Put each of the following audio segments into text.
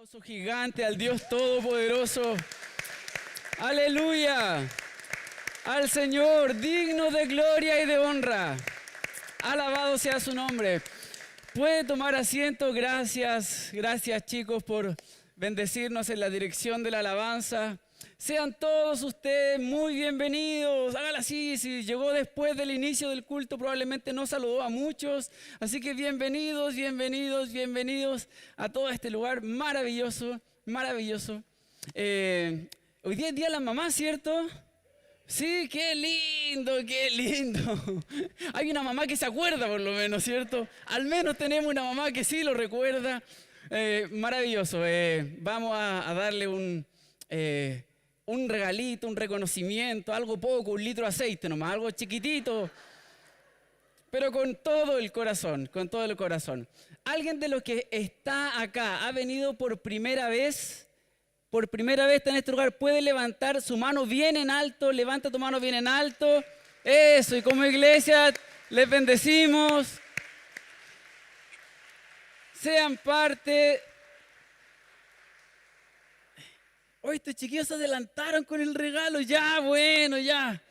Aplauso gigante al Dios Todopoderoso. Aleluya. Al Señor, digno de gloria y de honra. Alabado sea su nombre. Puede tomar asiento. Gracias, gracias chicos por bendecirnos en la dirección de la alabanza. Sean todos ustedes muy bienvenidos. Hágala así, si llegó después del inicio del culto probablemente no saludó a muchos. Así que bienvenidos, bienvenidos, bienvenidos a todo este lugar maravilloso, maravilloso. Hoy día es Día de la Mamá, ¿cierto? Sí, qué lindo, qué lindo. Hay una mamá que se acuerda por lo menos, ¿cierto? Al menos tenemos una mamá que sí lo recuerda. Maravilloso. Vamos a darle un regalito, un reconocimiento, algo poco, 1 litro de aceite nomás, algo chiquitito, pero con todo el corazón, con todo el corazón. ¿Alguien de los que está acá ha venido por primera vez? Por primera vez está en este lugar, puede levantar su mano bien en alto, levanta tu mano bien en alto. Eso, y como iglesia les bendecimos. Sean parte. Hoy estos chiquillos se adelantaron con el regalo, ya, bueno, ya.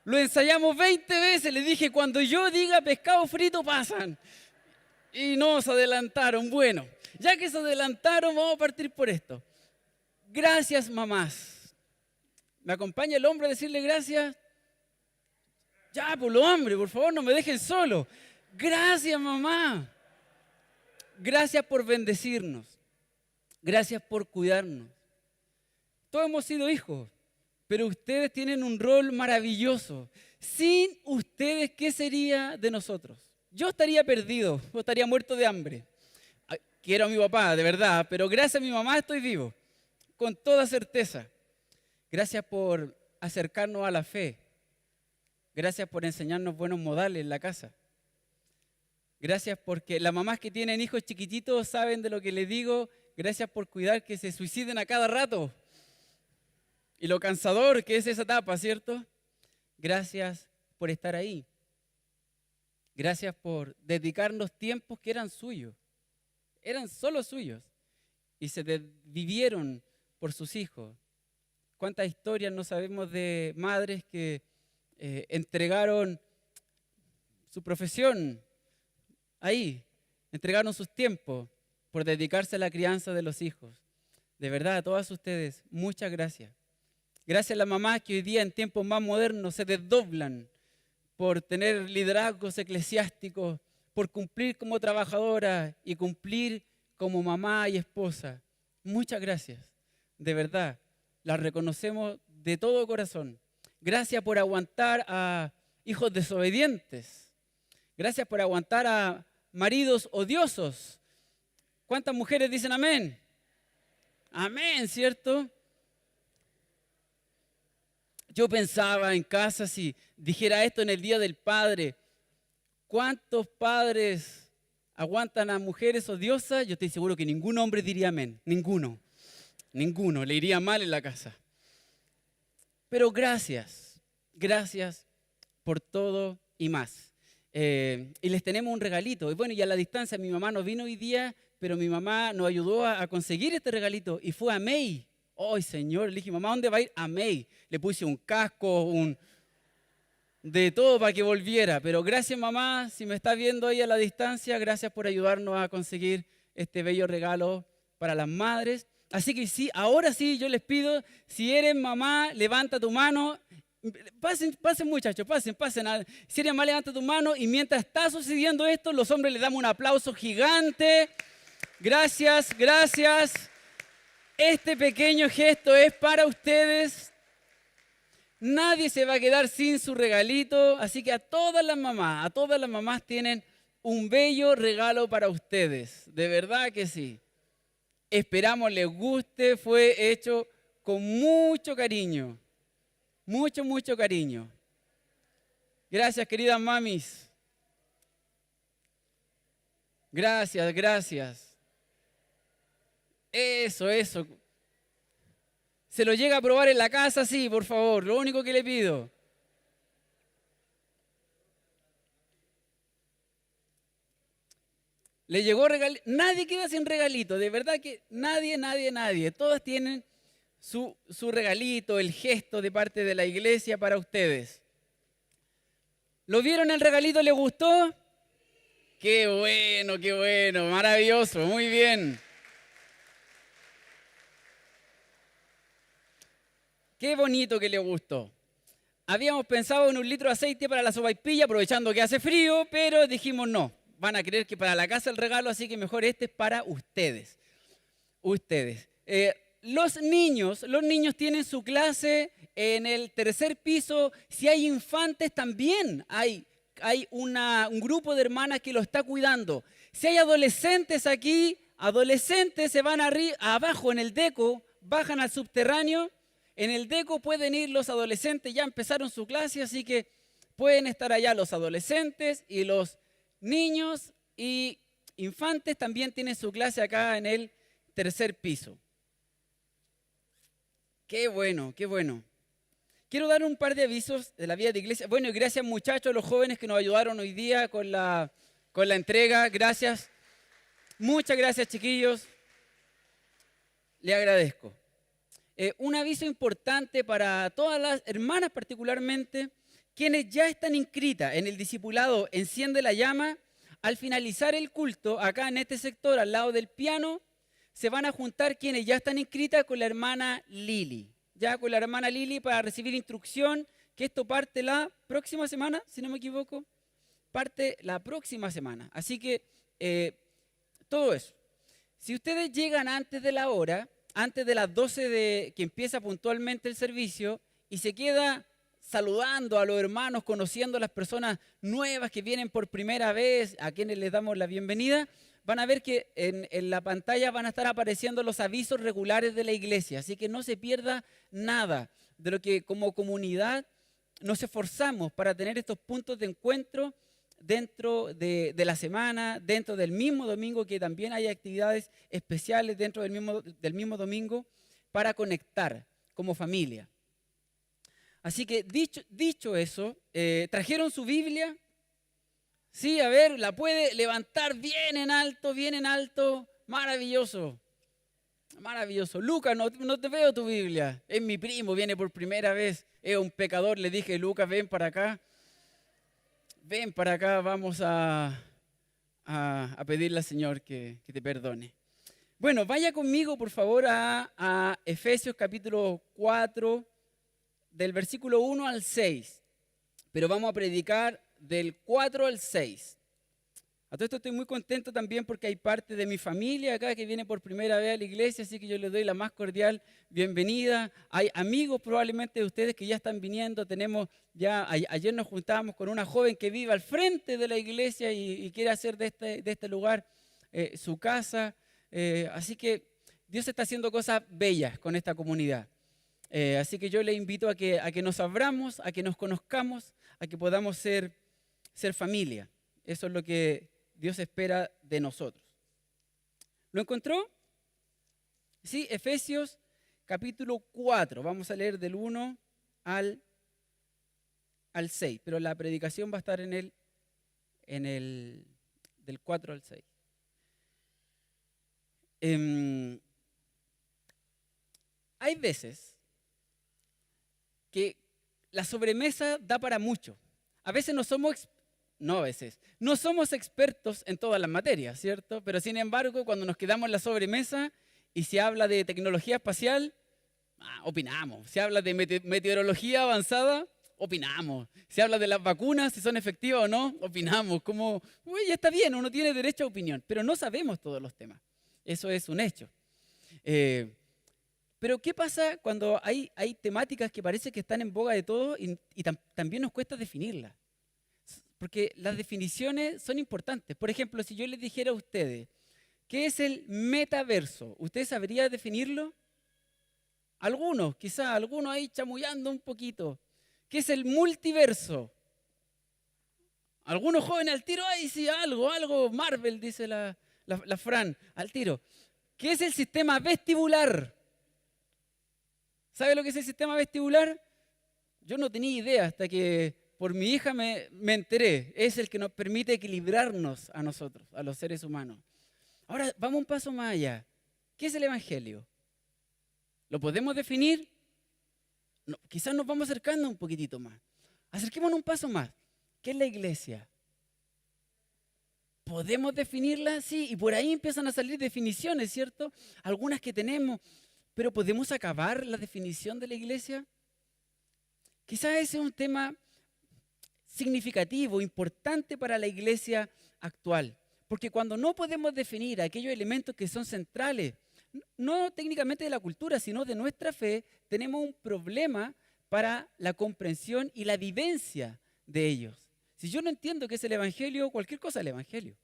Lo ensayamos 20 veces, les dije, cuando yo diga pescado frito pasan. Y no, se adelantaron. Bueno, ya que se adelantaron, vamos a partir por esto. Gracias, mamás. ¿Me acompaña el hombre a decirle gracias? Ya, por lo hombre, por favor, no me dejen solo. Gracias, mamá. Gracias por bendecirnos. Gracias por cuidarnos. Todos hemos sido hijos, pero ustedes tienen un rol maravilloso. Sin ustedes, ¿qué sería de nosotros? Yo estaría perdido, yo estaría muerto de hambre. Quiero a mi papá, de verdad, pero gracias a mi mamá estoy vivo. Con toda certeza. Gracias por acercarnos a la fe. Gracias por enseñarnos buenos modales en la casa. Gracias porque las mamás que tienen hijos chiquititos saben de lo que les digo. Gracias por cuidar que se suiciden a cada rato. Y lo cansador que es esa etapa, ¿cierto? Gracias por estar ahí. Gracias por dedicarnos tiempos que eran suyos. Eran solo suyos. Y se vivieron por sus hijos. ¿Cuántas historias no sabemos de madres que entregaron su profesión ahí? Entregaron sus tiempos por dedicarse a la crianza de los hijos. De verdad, a todas ustedes, muchas gracias. Gracias a las mamás que hoy día en tiempos más modernos se desdoblan por tener liderazgos eclesiásticos, por cumplir como trabajadora y cumplir como mamá y esposa. Muchas gracias. De verdad, las reconocemos de todo corazón. Gracias por aguantar a hijos desobedientes. Gracias por aguantar a maridos odiosos. ¿Cuántas mujeres dicen amén? Amén, ¿cierto? Yo pensaba en casa, si dijera esto en el Día del Padre, ¿cuántos padres aguantan a mujeres odiosas? Yo estoy seguro que ningún hombre diría amén. Ninguno. Ninguno. Le iría mal en la casa. Pero gracias. Gracias por todo y más. Y les tenemos un regalito. Y bueno, y a la distancia, mi mamá no vino hoy día, pero mi mamá nos ayudó a conseguir este regalito. Y fue a May. ¡Ay, Señor! Le dije, mamá, ¿dónde va a ir? A May. Le puse un casco, de todo para que volviera. Pero gracias, mamá, si me está viendo ahí a la distancia, gracias por ayudarnos a conseguir este bello regalo para las madres. Así que sí, ahora sí, yo les pido, si eres mamá, levanta tu mano. Pasen muchachos, pasen. Si eres mamá, levanta tu mano. Y mientras está sucediendo esto, los hombres les damos un aplauso gigante. Gracias, gracias. Este pequeño gesto es para ustedes. Nadie se va a quedar sin su regalito, así que a todas las mamás tienen un bello regalo para ustedes. De verdad que sí. Esperamos les guste, fue hecho con mucho cariño. Mucho, mucho cariño. Gracias, queridas mamis. Gracias, gracias. Eso. ¿Se lo llega a probar en la casa? Sí, por favor, lo único que le pido. Le llegó regalito. Nadie queda sin regalito. De verdad que nadie, nadie, nadie. Todas tienen su regalito, el gesto de parte de la iglesia para ustedes. ¿Lo vieron el regalito? ¿Les gustó? Qué bueno, maravilloso, muy bien. Qué bonito que les gustó. Habíamos pensado en 1 litro de aceite para la sopaipilla, aprovechando que hace frío, pero dijimos no. Van a creer que para la casa el regalo, así que mejor este es para ustedes. Ustedes. Los niños tienen su clase en el 3er piso. Si hay infantes, también hay un grupo de hermanas que lo está cuidando. Si hay adolescentes aquí, adolescentes se van abajo en el deco, bajan al subterráneo. En el deco pueden ir los adolescentes, ya empezaron su clase, así que pueden estar allá los adolescentes y los niños y infantes también tienen su clase acá en el 3er piso. Qué bueno, qué bueno. Quiero dar un par de avisos de la vida de iglesia. Bueno, y gracias muchachos, los jóvenes que nos ayudaron hoy día con la entrega. Gracias. Muchas gracias, chiquillos. Le agradezco. Un aviso importante para todas las hermanas particularmente, quienes ya están inscritas en el discipulado Enciende la Llama. Al finalizar el culto, acá en este sector, al lado del piano, se van a juntar quienes ya están inscritas con la hermana Lili. Ya con la hermana Lili para recibir instrucción, que esto parte la próxima semana, si no me equivoco. Parte la próxima semana. Así que todo eso. Si ustedes llegan antes de la hora, antes de las 12 que empieza puntualmente el servicio, y se queda saludando a los hermanos, conociendo a las personas nuevas que vienen por primera vez, a quienes les damos la bienvenida, van a ver que en la pantalla van a estar apareciendo los avisos regulares de la iglesia. Así que no se pierda nada de lo que como comunidad nos esforzamos para tener estos puntos de encuentro dentro de la semana, dentro del mismo domingo, que también hay actividades especiales dentro del mismo domingo para conectar como familia. Así que dicho eso, ¿trajeron su Biblia? Sí, a ver, la puede levantar bien en alto, maravilloso, maravilloso. Lucas, no te veo tu Biblia, es mi primo, viene por primera vez, es un pecador, le dije, Lucas, ven para acá, vamos a pedirle al Señor que te perdone. Bueno, vaya conmigo por favor a Efesios capítulo 4, del versículo 1 al 6, pero vamos a predicar del 4 al 6. A todo esto estoy muy contento también porque hay parte de mi familia acá que viene por primera vez a la iglesia, así que yo les doy la más cordial bienvenida. Hay amigos probablemente de ustedes que ya están viniendo. Tenemos ya, ayer nos juntábamos con una joven que vive al frente de la iglesia y quiere hacer de este lugar su casa. Así que Dios está haciendo cosas bellas con esta comunidad. Así que yo les invito a que nos abramos, a que nos conozcamos, a que podamos ser familia. Eso es lo que Dios espera de nosotros. ¿Lo encontró? Sí, Efesios capítulo 4. Vamos a leer del 1 al 6, pero la predicación va a estar del 4 al 6. Hay veces que la sobremesa da para mucho. A veces no somos expertos en todas las materias, ¿cierto? Pero sin embargo, cuando nos quedamos en la sobremesa y se habla de tecnología espacial, opinamos. Se habla de meteorología avanzada, opinamos. Se habla de las vacunas, si son efectivas o no, opinamos. Como, ya está bien, uno tiene derecho a opinión, pero no sabemos todos los temas. Eso es un hecho. Pero ¿qué pasa cuando hay temáticas que parece que están en boga de todos y también nos cuesta definirlas? Porque las definiciones son importantes. Por ejemplo, si yo les dijera a ustedes, ¿qué es el metaverso? ¿Usted sabría definirlo? Algunos, quizás, algunos ahí chamullando un poquito. ¿Qué es el multiverso? Algunos jóvenes al tiro, ahí sí, algo, Marvel, dice la Fran, al tiro. ¿Qué es el sistema vestibular? ¿Sabe lo que es el sistema vestibular? Yo no tenía idea hasta que por mi hija me enteré, es el que nos permite equilibrarnos a nosotros, a los seres humanos. Ahora, vamos un paso más allá. ¿Qué es el Evangelio? ¿Lo podemos definir? No, quizás nos vamos acercando un poquitito más. Acerquémonos un paso más. ¿Qué es la iglesia? ¿Podemos definirla? Sí, y por ahí empiezan a salir definiciones, ¿cierto? Algunas que tenemos, pero ¿podemos acabar la definición de la iglesia? Quizás ese es un tema significativo, importante para la iglesia actual. Porque cuando no podemos definir aquellos elementos que son centrales, no técnicamente de la cultura, sino de nuestra fe, tenemos un problema para la comprensión y la vivencia de ellos. Si yo no entiendo qué es el Evangelio, cualquier cosa es el Evangelio.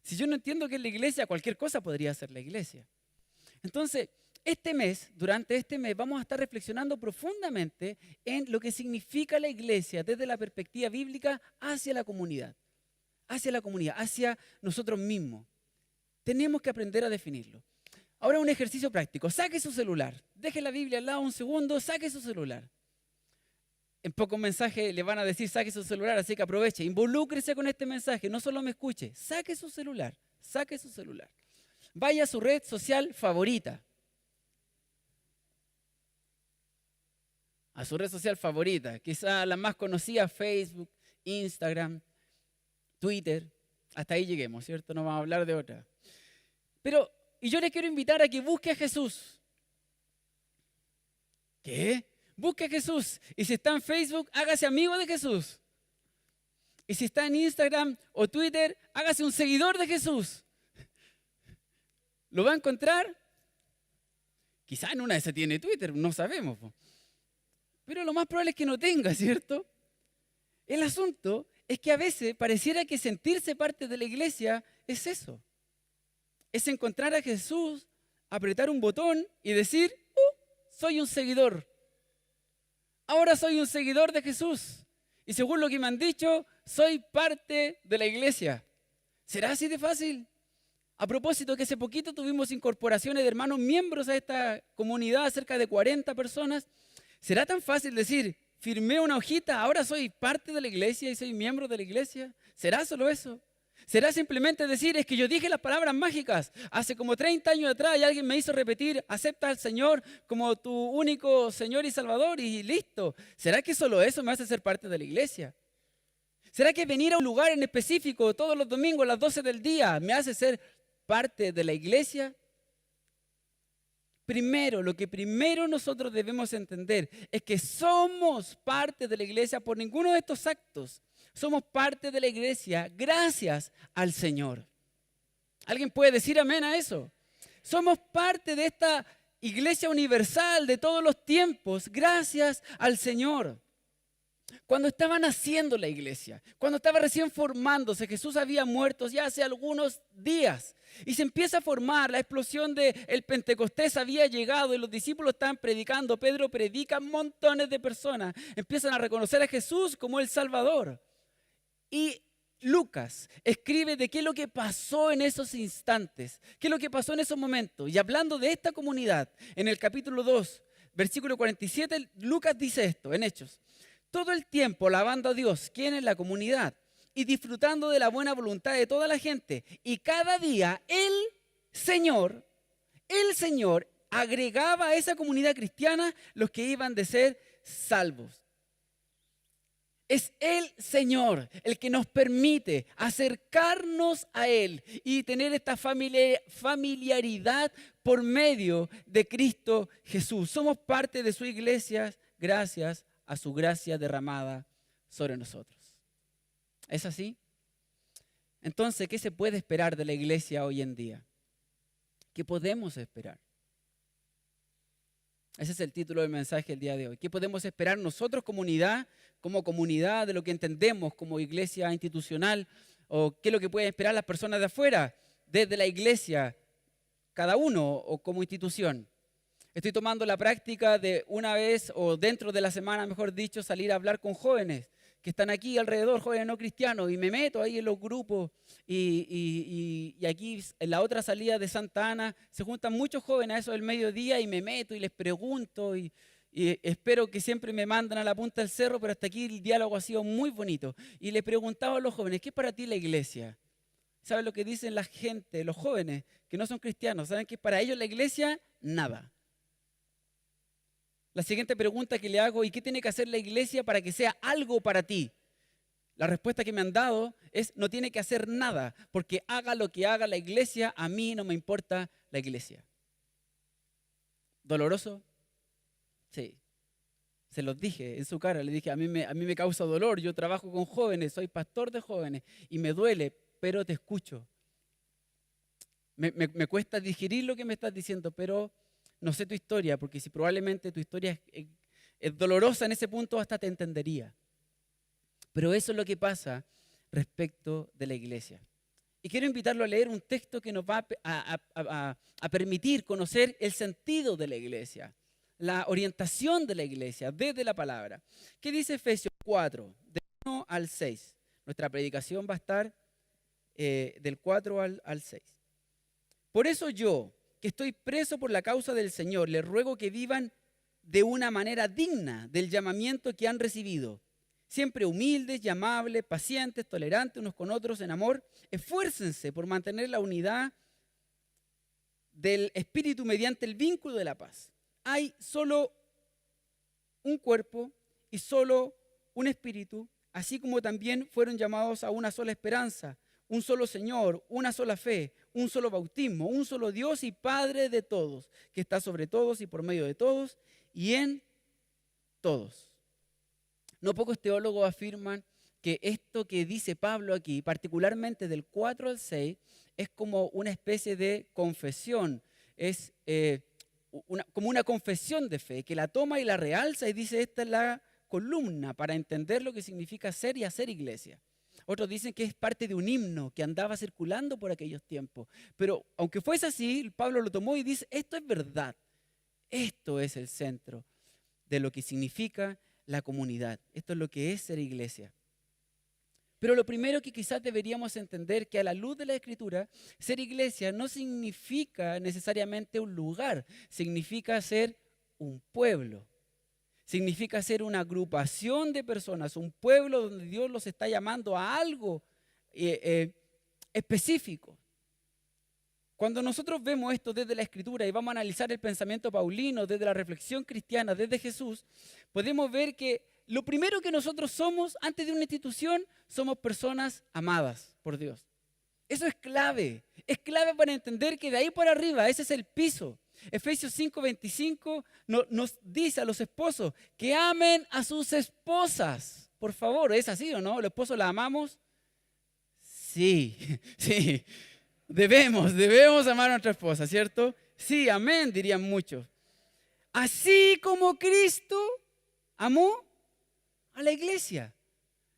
Si yo no entiendo qué es la iglesia, cualquier cosa podría ser la iglesia. Entonces, durante este mes, vamos a estar reflexionando profundamente en lo que significa la iglesia desde la perspectiva bíblica hacia la comunidad, hacia nosotros mismos. Tenemos que aprender a definirlo. Ahora un ejercicio práctico. Saque su celular. Deje la Biblia al lado un segundo, saque su celular. En pocos mensajes le van a decir saque su celular, así que aproveche. Involúcrese con este mensaje, no solo me escuche. Saque su celular, saque su celular. Vaya a su red social favorita. A su red social favorita, quizá la más conocida, Facebook, Instagram, Twitter. Hasta ahí lleguemos, ¿cierto? No vamos a hablar de otra. Y yo le quiero invitar a que busque a Jesús. ¿Qué? Busque a Jesús. Y si está en Facebook, hágase amigo de Jesús. Y si está en Instagram o Twitter, hágase un seguidor de Jesús. ¿Lo va a encontrar? Quizá en una de esas tiene Twitter, no sabemos. Pero lo más probable es que no tenga, ¿cierto? El asunto es que a veces pareciera que sentirse parte de la iglesia es eso. Es encontrar a Jesús, apretar un botón y decir, soy un seguidor. Ahora soy un seguidor de Jesús. Y según lo que me han dicho, soy parte de la iglesia. ¿Será así de fácil? A propósito que hace poquito tuvimos incorporaciones de hermanos miembros a esta comunidad, cerca de 40 personas. ¿Será tan fácil decir, firmé una hojita, ahora soy parte de la iglesia y soy miembro de la iglesia? ¿Será solo eso? ¿Será simplemente decir, es que yo dije las palabras mágicas hace como 30 años atrás y alguien me hizo repetir, acepta al Señor como tu único Señor y Salvador y listo? ¿Será que solo eso me hace ser parte de la iglesia? ¿Será que venir a un lugar en específico todos los domingos a las 12 del día me hace ser parte de la iglesia? Lo que primero nosotros debemos entender es que somos parte de la iglesia por ninguno de estos actos. Somos parte de la iglesia gracias al Señor. ¿Alguien puede decir amén a eso? Somos parte de esta iglesia universal de todos los tiempos gracias al Señor. Cuando estaba naciendo la iglesia, cuando estaba recién formándose, Jesús había muerto ya hace algunos días y se empieza a formar, la explosión del Pentecostés había llegado y los discípulos estaban predicando, Pedro predica, montones de personas empiezan a reconocer a Jesús como el Salvador. Y Lucas escribe de qué es lo que pasó en esos instantes, qué es lo que pasó en esos momentos. Y hablando de esta comunidad, en el capítulo 2, versículo 47, Lucas dice esto, en Hechos. Todo el tiempo alabando a Dios, quien es la comunidad, y disfrutando de la buena voluntad de toda la gente. Y cada día el Señor agregaba a esa comunidad cristiana los que iban de ser salvos. Es el Señor el que nos permite acercarnos a Él y tener esta familiaridad por medio de Cristo Jesús. Somos parte de su iglesia gracias a su gracia derramada sobre nosotros. ¿Es así? Entonces, ¿qué se puede esperar de la iglesia hoy en día? ¿Qué podemos esperar? Ese es el título del mensaje del día de hoy. ¿Qué podemos esperar nosotros como comunidad de lo que entendemos como iglesia institucional? ¿O qué es lo que pueden esperar las personas de afuera, desde la iglesia, cada uno o como institución? Estoy tomando la práctica de una vez o dentro de la semana, mejor dicho, salir a hablar con jóvenes que están aquí alrededor, jóvenes no cristianos, y me meto ahí en los grupos y aquí en la otra salida de Santa Ana se juntan muchos jóvenes a eso del mediodía y me meto y les pregunto y y espero que siempre me mandan a la punta del cerro, pero hasta aquí el diálogo ha sido muy bonito. Y le preguntaba a los jóvenes, ¿qué es para ti la iglesia? ¿Saben lo que dicen la gente, los jóvenes que no son cristianos? ¿Saben que para ellos la iglesia? Nada. La siguiente pregunta que le hago, ¿y qué tiene que hacer la iglesia para que sea algo para ti? La respuesta que me han dado es, no tiene que hacer nada, porque haga lo que haga la iglesia, a mí no me importa la iglesia. ¿Doloroso? Sí. Se los dije en su cara, le dije, a mí me causa dolor, yo trabajo con jóvenes, soy pastor de jóvenes y me duele, pero te escucho. Me cuesta digerir lo que me estás diciendo, pero no sé tu historia, porque si probablemente tu historia es dolorosa en ese punto, hasta te entendería. Pero eso es lo que pasa respecto de la iglesia. Y quiero invitarlo a leer un texto que nos va a permitir conocer el sentido de la iglesia, la orientación de la iglesia desde la palabra. ¿Qué dice Efesios 4, del 1 al 6? Nuestra predicación va a estar del 4 al 6. Por eso yo, que estoy preso por la causa del Señor, les ruego que vivan de una manera digna del llamamiento que han recibido. Siempre humildes y amables, pacientes, tolerantes unos con otros en amor. Esfuércense por mantener la unidad del Espíritu mediante el vínculo de la paz. Hay solo un cuerpo y solo un Espíritu, así como también fueron llamados a una sola esperanza, un solo Señor, una sola fe, un solo bautismo, un solo Dios y Padre de todos, que está sobre todos y por medio de todos y en todos. No pocos teólogos afirman que esto que dice Pablo aquí, particularmente del 4 al 6, es como una especie de confesión, es como una confesión de fe, que la toma y la realza y dice, esta es la columna para entender lo que significa ser y hacer iglesia. Otros dicen que es parte de un himno que andaba circulando por aquellos tiempos. Pero aunque fuese así, Pablo lo tomó y dice, esto es verdad. Esto es el centro de lo que significa la comunidad. Esto es lo que es ser iglesia. Pero lo primero que quizás deberíamos entender que a la luz de la Escritura, ser iglesia no significa necesariamente un lugar, significa ser un pueblo. Significa ser una agrupación de personas, un pueblo donde Dios los está llamando a algo específico. Cuando nosotros vemos esto desde la Escritura y vamos a analizar el pensamiento paulino, desde la reflexión cristiana, desde Jesús, podemos ver que lo primero que nosotros somos, antes de una institución, somos personas amadas por Dios. Eso es clave para entender que de ahí por arriba, ese es el piso. Efesios 5:25 nos dice a los esposos que amen a sus esposas. Por favor, ¿es así o no? ¿Los esposos la amamos? Sí, sí. Debemos amar a nuestra esposa, ¿cierto? Sí, amén, dirían muchos. Así como Cristo amó a la iglesia.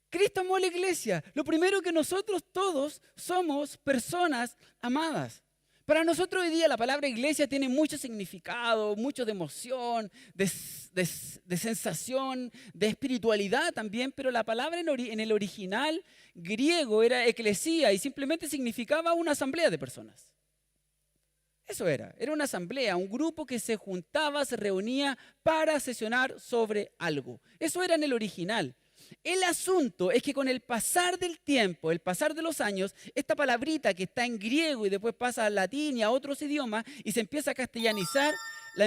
Cristo amó a la iglesia. Lo primero que nosotros todos somos personas amadas. Para nosotros hoy día la palabra iglesia tiene mucho significado, mucho de emoción, de sensación, de espiritualidad también, pero la palabra en el original griego era eclesía y simplemente significaba una asamblea de personas. Eso era una asamblea, un grupo que se juntaba, se reunía para sesionar sobre algo. Eso era en el original. El asunto es que con el pasar del tiempo, el pasar de los años, esta palabrita que está en griego y después pasa al latín y a otros idiomas y se empieza a castellanizar, la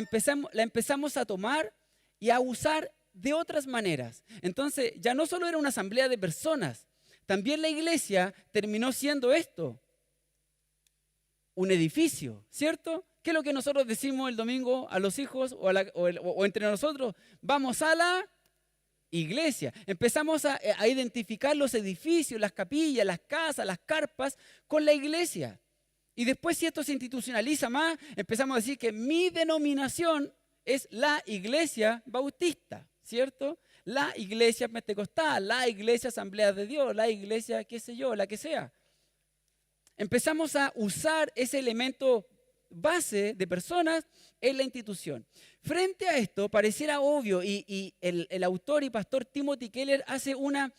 empezamos a tomar y a usar de otras maneras. Entonces ya no solo era una asamblea de personas, también la iglesia terminó siendo esto, un edificio, ¿cierto? ¿Qué es lo que nosotros decimos el domingo a los hijos o entre nosotros? Vamos a la iglesia. Empezamos a identificar los edificios, las capillas, las casas, las carpas con la iglesia. Y después, si esto se institucionaliza más, empezamos a decir que mi denominación es la iglesia bautista, ¿cierto? La iglesia pentecostal, la iglesia asamblea de Dios, la iglesia, qué sé yo, la que sea. Empezamos a usar ese elemento base de personas en la institución. Frente a esto, pareciera obvio, y el autor y pastor Timothy Keller hace una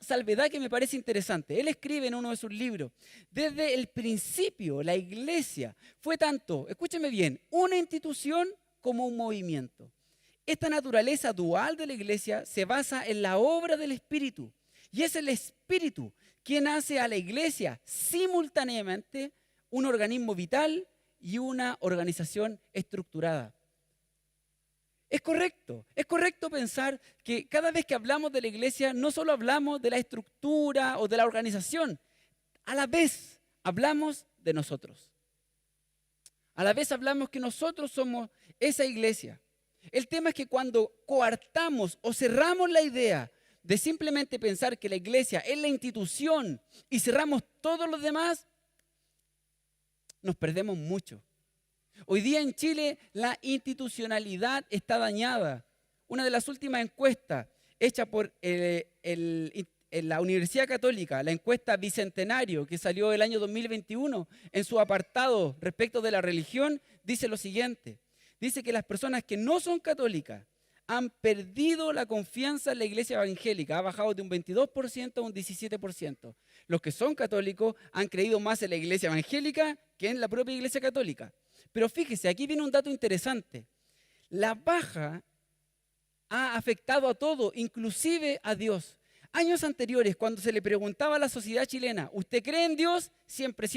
salvedad que me parece interesante. Él escribe en uno de sus libros, desde el principio la iglesia fue tanto, escúcheme bien, una institución como un movimiento. Esta naturaleza dual de la iglesia se basa en la obra del Espíritu. Y es el Espíritu quien hace a la iglesia simultáneamente un organismo vital y una organización estructurada. Es correcto pensar que cada vez que hablamos de la iglesia no solo hablamos de la estructura o de la organización, a la vez hablamos de nosotros. A la vez hablamos que nosotros somos esa iglesia. El tema es que cuando coartamos o cerramos la idea de simplemente pensar que la iglesia es la institución y cerramos todos los demás, nos perdemos mucho. Hoy día en Chile la institucionalidad está dañada. Una de las últimas encuestas hecha por la Universidad Católica, la encuesta Bicentenario que salió el año 2021, en su apartado respecto de la religión, dice lo siguiente. Dice que las personas que no son católicas han perdido la confianza en la iglesia evangélica, ha bajado de un 22% a un 17%. Los que son católicos han creído más en la iglesia evangélica que en la propia iglesia católica. Pero fíjese, aquí viene un dato interesante. La baja ha afectado a todo, inclusive a Dios. Años anteriores, cuando se le preguntaba a la sociedad chilena, ¿usted cree en Dios? Siempre.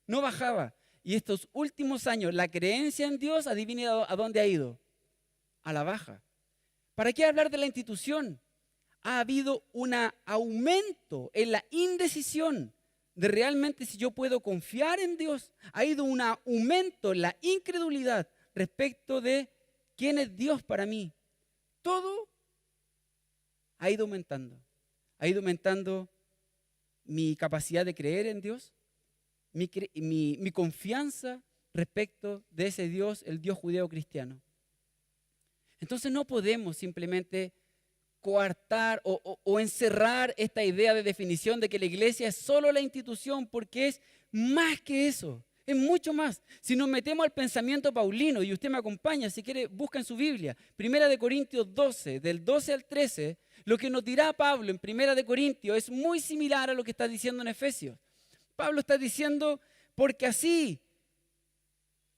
No bajaba. Y estos últimos años, la creencia en Dios, adivine a dónde ha ido. A la baja. ¿Para qué hablar de la institución? Ha habido un aumento en la indecisión de realmente si yo puedo confiar en Dios. Ha habido un aumento en la incredulidad respecto de quién es Dios para mí. Todo ha ido aumentando. Ha ido aumentando mi capacidad de creer en Dios, mi confianza respecto de ese Dios, el Dios judeo-cristiano. Entonces no podemos simplemente coartar o encerrar esta idea de definición de que la iglesia es solo la institución, porque es más que eso, es mucho más. Si nos metemos al pensamiento paulino, y usted me acompaña, si quiere, busca en su Biblia, 1 Corintios 12, del 12 al 13, lo que nos dirá Pablo en 1 Corintios es muy similar a lo que está diciendo en Efesios. Pablo está diciendo, porque así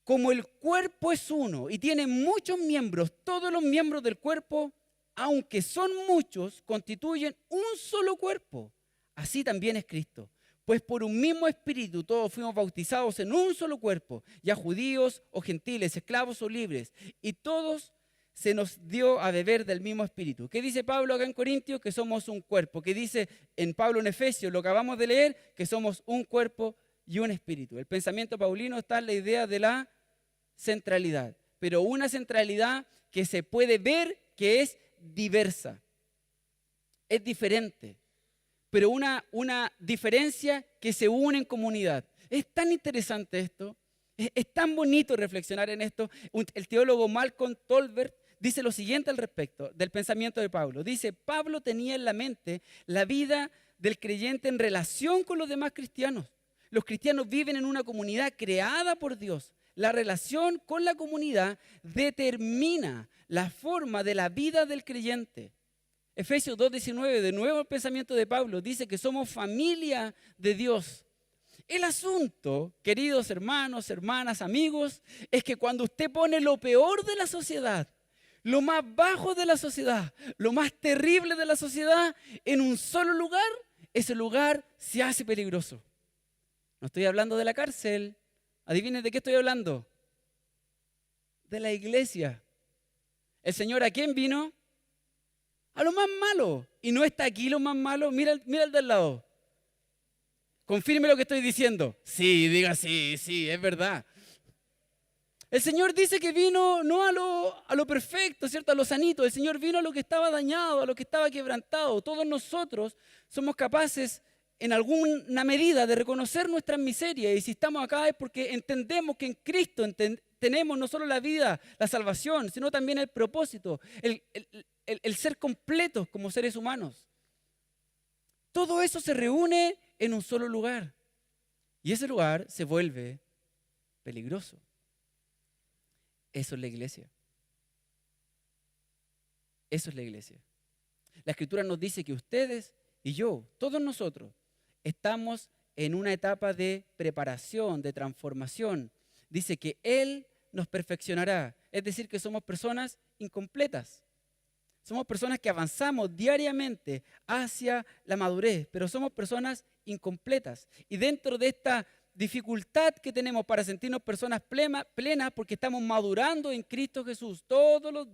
como el cuerpo es uno y tiene muchos miembros, todos los miembros del cuerpo, aunque son muchos, constituyen un solo cuerpo. Así también es Cristo. Pues por un mismo espíritu todos fuimos bautizados en un solo cuerpo, ya judíos o gentiles, esclavos o libres, y todos se nos dio a beber del mismo espíritu. ¿Qué dice Pablo acá en Corintios? Que somos un cuerpo. ¿Qué dice en Pablo en Efesios? Lo que acabamos de leer, que somos un cuerpo y un espíritu. El pensamiento paulino está en la idea de la centralidad, pero una centralidad que se puede ver que es diversa, es diferente, pero una diferencia que se une en comunidad. Es tan interesante esto, es tan bonito reflexionar en esto. El teólogo Malcolm Tolbert dice lo siguiente al respecto del pensamiento de Pablo. Dice, Pablo tenía en la mente la vida del creyente en relación con los demás cristianos. Los cristianos viven en una comunidad creada por Dios. La relación con la comunidad determina la forma de la vida del creyente. Efesios 2:19, de nuevo el pensamiento de Pablo, dice que somos familia de Dios. El asunto, queridos hermanos, hermanas, amigos, es que cuando usted pone lo peor de la sociedad, lo más bajo de la sociedad, lo más terrible de la sociedad, en un solo lugar, ese lugar se hace peligroso. No estoy hablando de la cárcel. Adivinen de qué estoy hablando. De la iglesia. ¿El Señor a quién vino? A lo más malo. ¿Y no está aquí lo más malo? Mira el del lado. Confirme lo que estoy diciendo. Sí, diga sí, es verdad. El Señor dice que vino no a lo perfecto, ¿cierto? A lo sanito. El Señor vino a lo que estaba dañado, a lo que estaba quebrantado. Todos nosotros somos capaces en alguna medida de reconocer nuestras miserias, y si estamos acá es porque entendemos que en Cristo tenemos no solo la vida, la salvación, sino también el propósito, el ser completos como seres humanos. Todo eso se reúne en un solo lugar y ese lugar se vuelve peligroso. Eso es la iglesia. Eso es la iglesia. La Escritura nos dice que ustedes y yo, todos nosotros, estamos en una etapa de preparación, de transformación. Dice que Él nos perfeccionará. es decir, que somos personas incompletas. Somos personas que avanzamos diariamente hacia la madurez, pero somos personas incompletas. Y dentro de esta dificultad que tenemos para sentirnos personas plenas, porque estamos madurando en Cristo Jesús todos los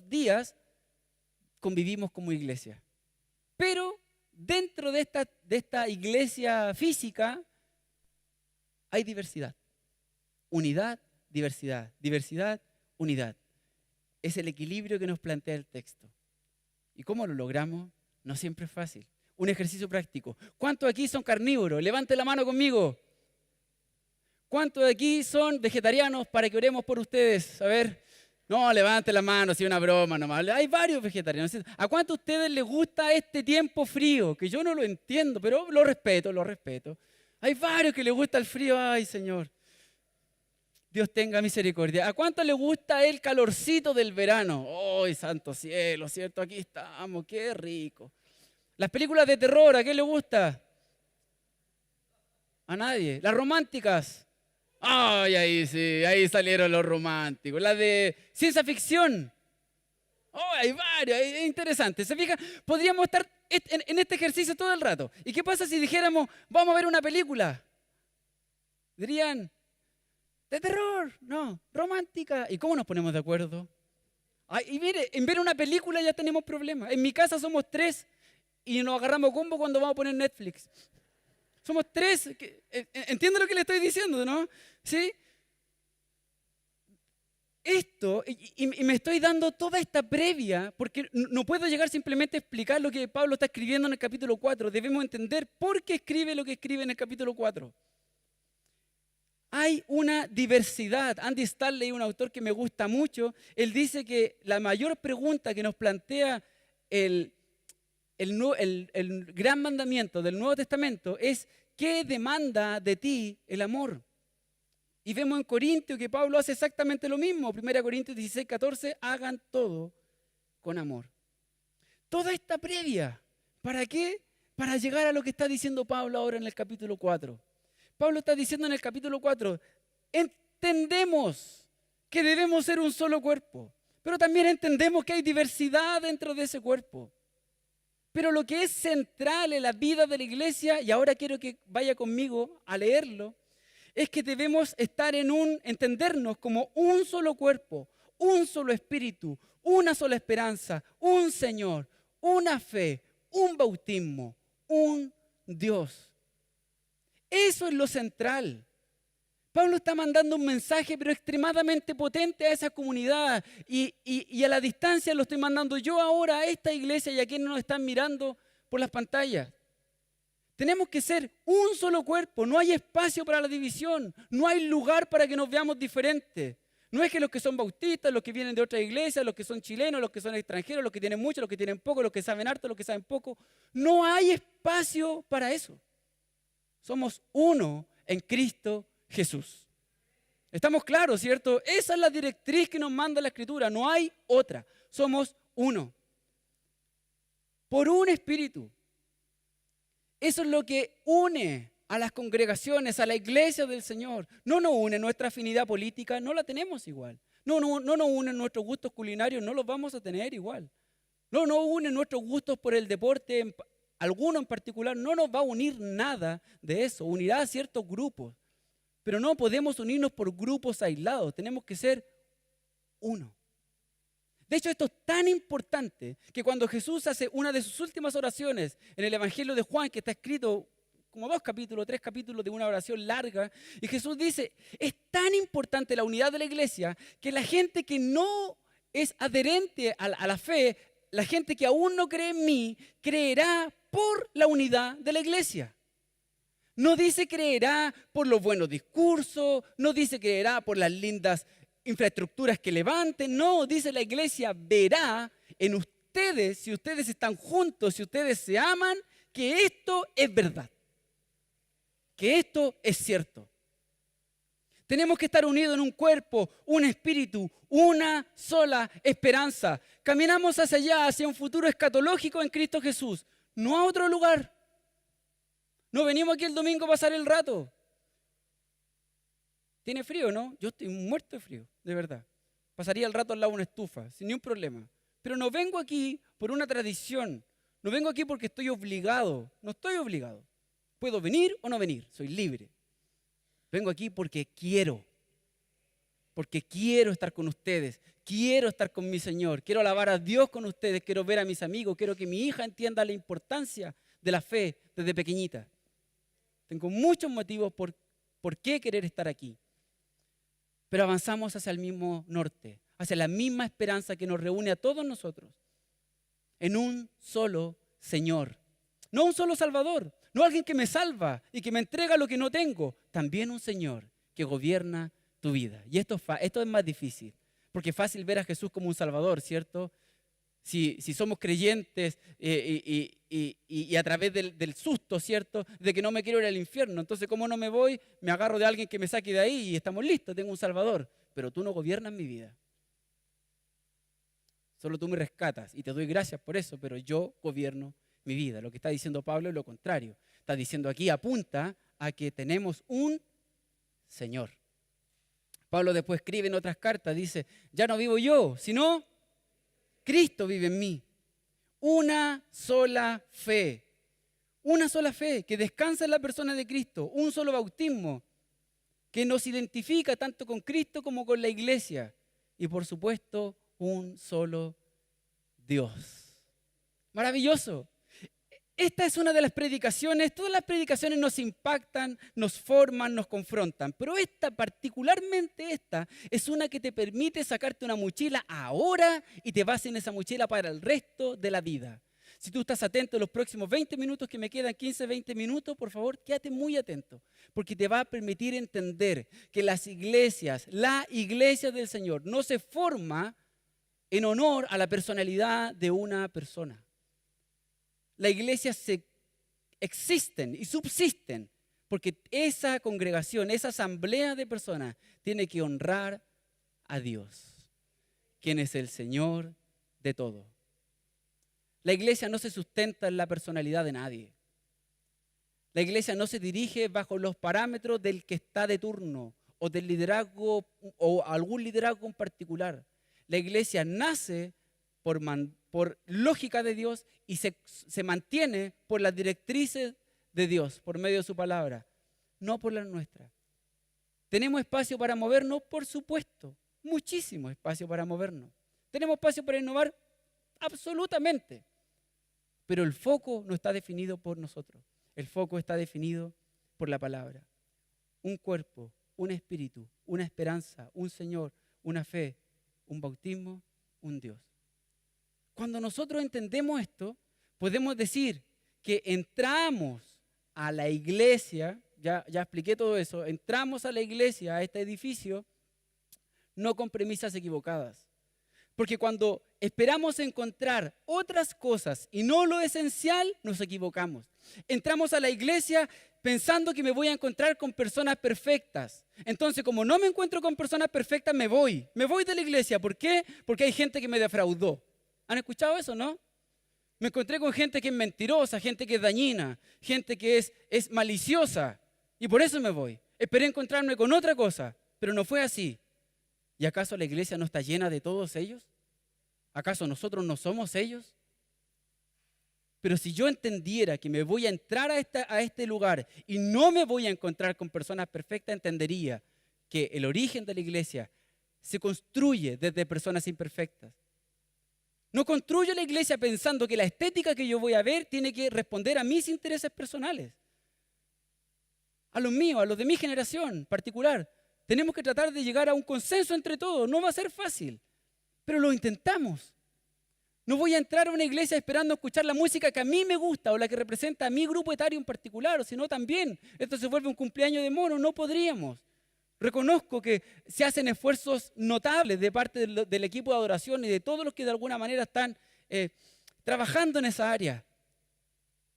días convivimos como iglesia. Pero dentro de esta iglesia física hay diversidad. Unidad, diversidad. Diversidad, unidad. Es el equilibrio que nos plantea el texto. ¿Y cómo lo logramos? No siempre es fácil. Un ejercicio práctico. ¿Cuántos aquí son carnívoros? Levante la mano conmigo. ¿Cuántos de aquí son vegetarianos para que oremos por ustedes? A ver. No, levante la mano, si es una broma nomás. Hay varios vegetarianos. ¿A cuántos de ustedes les gusta este tiempo frío? Que yo no lo entiendo, pero lo respeto. Hay varios que les gusta el frío. Ay, Señor. Dios tenga misericordia. ¿A cuánto le gusta el calorcito del verano? ¡Ay, santo cielo! ¿Cierto? Aquí estamos, qué rico. Las películas de terror, ¿a qué le gusta? A nadie. Las románticas. ¡Ay, ahí sí! Ahí salieron los románticos. Las de ciencia ficción. ¡Oh, hay varios! Es interesante. ¿Se fijan? Podríamos estar en este ejercicio todo el rato. ¿Y qué pasa si dijéramos, vamos a ver una película? Dirían, de terror, no, romántica. ¿Y cómo nos ponemos de acuerdo? Ay, y mire, en ver una película ya tenemos problemas. En mi casa somos 3 y nos agarramos combo cuando vamos a poner Netflix. Somos 3. ¿Entiende lo que le estoy diciendo, no? ¿Sí? Esto, y me estoy dando toda esta previa, porque no puedo llegar simplemente a explicar lo que Pablo está escribiendo en el capítulo 4. Debemos entender por qué escribe lo que escribe en el capítulo 4. Hay una diversidad. Andy Stanley, un autor que me gusta mucho, él dice que la mayor pregunta que nos plantea el gran mandamiento del Nuevo Testamento es ¿qué demanda de ti el amor? Y vemos en Corintios que Pablo hace exactamente lo mismo. 1 Corintios 16, 14, hagan todo con amor. Toda esta previa, ¿para qué? Para llegar a lo que está diciendo Pablo ahora en el capítulo 4. Pablo está diciendo en el capítulo 4, entendemos que debemos ser un solo cuerpo, pero también entendemos que hay diversidad dentro de ese cuerpo. Pero lo que es central en la vida de la iglesia, y ahora quiero que vaya conmigo a leerlo, es que debemos estar entendernos como un solo cuerpo, un solo espíritu, una sola esperanza, un Señor, una fe, un bautismo, un Dios. Eso es lo central. Pablo está mandando un mensaje, pero extremadamente potente a esa comunidad. Y a la distancia lo estoy mandando yo ahora a esta iglesia y a quienes nos están mirando por las pantallas. Tenemos que ser un solo cuerpo. No hay espacio para la división. No hay lugar para que nos veamos diferentes. No es que los que son bautistas, los que vienen de otra iglesia, los que son chilenos, los que son extranjeros, los que tienen mucho, los que tienen poco, los que saben harto, los que saben poco. No hay espacio para eso. Somos uno en Cristo Jesús. ¿Estamos claros, cierto? Esa es la directriz que nos manda la Escritura. No hay otra. Somos uno. Por un espíritu. Eso es lo que une a las congregaciones, a la iglesia del Señor. No nos une nuestra afinidad política, no la tenemos igual. No nos une nuestros gustos culinarios, no los vamos a tener igual. No nos une nuestros gustos por el deporte, alguno en particular, no nos va a unir nada de eso. Unirá a ciertos grupos, pero no podemos unirnos por grupos aislados, tenemos que ser uno. De hecho, esto es tan importante que cuando Jesús hace una de sus últimas oraciones en el Evangelio de Juan, que está escrito como 2 capítulos, 3 capítulos de una oración larga, y Jesús dice, es tan importante la unidad de la iglesia que la gente que no es adherente a la fe, la gente que aún no cree en mí, creerá por la unidad de la iglesia. No dice creerá por los buenos discursos, no dice creerá por las lindas infraestructuras que levanten, no, dice la iglesia verá en ustedes, si ustedes están juntos, si ustedes se aman, que esto es verdad, que esto es cierto. Tenemos que estar unidos en un cuerpo, un espíritu, una sola esperanza. Caminamos hacia allá, hacia un futuro escatológico en Cristo Jesús, no a otro lugar. No venimos aquí el domingo a pasar el rato. ¿Tiene frío, no? Yo estoy muerto de frío, de verdad. Pasaría el rato al lado de una estufa, sin ningún problema. Pero no vengo aquí por una tradición. No vengo aquí porque estoy obligado. No estoy obligado. Puedo venir o no venir. Soy libre. Vengo aquí porque quiero. Porque quiero estar con ustedes. Quiero estar con mi Señor. Quiero alabar a Dios con ustedes. Quiero ver a mis amigos. Quiero que mi hija entienda la importancia de la fe desde pequeñita. Tengo muchos motivos por qué querer estar aquí. Pero avanzamos hacia el mismo norte, hacia la misma esperanza que nos reúne a todos nosotros, en un solo Señor. No un solo Salvador, no alguien que me salva y que me entrega lo que no tengo, también un Señor que gobierna tu vida. Y esto es más difícil, porque es fácil ver a Jesús como un Salvador, ¿cierto? Si somos creyentes y a través del susto, ¿cierto? De que no me quiero ir al infierno. Entonces, ¿cómo no me voy? Me agarro de alguien que me saque de ahí y estamos listos, tengo un Salvador. Pero tú no gobiernas mi vida. Solo tú me rescatas y te doy gracias por eso, pero yo gobierno mi vida. Lo que está diciendo Pablo es lo contrario. Está diciendo aquí, apunta a que tenemos un Señor. Pablo después escribe en otras cartas, dice, ya no vivo yo, sino Cristo vive en mí. Una sola fe que descansa en la persona de Cristo, un solo bautismo que nos identifica tanto con Cristo como con la iglesia y por supuesto un solo Dios. Maravilloso. Esta es una de las predicaciones, todas las predicaciones nos impactan, nos forman, nos confrontan, pero particularmente esta, es una que te permite sacarte una mochila ahora y te vas en esa mochila para el resto de la vida. Si tú estás atento en los próximos 20 minutos que me quedan, 15, 20 minutos, por favor, quédate muy atento, porque te va a permitir entender que la iglesia del Señor no se forma en honor a la personalidad de una persona. La iglesia existen y subsisten porque esa congregación, esa asamblea de personas tiene que honrar a Dios, quien es el Señor de todo. La iglesia no se sustenta en la personalidad de nadie. La iglesia no se dirige bajo los parámetros del que está de turno o del liderazgo o algún liderazgo en particular. La iglesia nace por lógica de Dios y se mantiene por las directrices de Dios, por medio de su palabra, no por las nuestras. ¿Tenemos espacio para movernos? Por supuesto, muchísimo espacio para movernos. ¿Tenemos espacio para innovar? Absolutamente. Pero el foco no está definido por nosotros. El foco está definido por la palabra. Un cuerpo, un espíritu, una esperanza, un Señor, una fe, un bautismo, un Dios. Cuando nosotros entendemos esto, podemos decir que entramos a la iglesia, ya expliqué todo eso, entramos a la iglesia, a este edificio, no con premisas equivocadas. Porque cuando esperamos encontrar otras cosas y no lo esencial, nos equivocamos. Entramos a la iglesia pensando que me voy a encontrar con personas perfectas. Entonces, como no me encuentro con personas perfectas, me voy de la iglesia. ¿Por qué? Porque hay gente que me defraudó. ¿Han escuchado eso, no? Me encontré con gente que es mentirosa, gente que es dañina, gente que es maliciosa. Y por eso me voy. Esperé encontrarme con otra cosa, pero no fue así. ¿Y acaso la iglesia no está llena de todos ellos? ¿Acaso nosotros no somos ellos? Pero si yo entendiera que me voy a entrar a este lugar y no me voy a encontrar con personas perfectas, entendería que el origen de la iglesia se construye desde personas imperfectas. No construyo la iglesia pensando que la estética que yo voy a ver tiene que responder a mis intereses personales, a los míos, a los de mi generación particular. Tenemos que tratar de llegar a un consenso entre todos. No va a ser fácil, pero lo intentamos. No voy a entrar a una iglesia esperando escuchar la música que a mí me gusta o la que representa a mi grupo etario en particular, o si no también. Esto se vuelve un cumpleaños de mono, no podríamos. Reconozco que se hacen esfuerzos notables de parte del equipo de adoración y de todos los que de alguna manera están trabajando en esa área.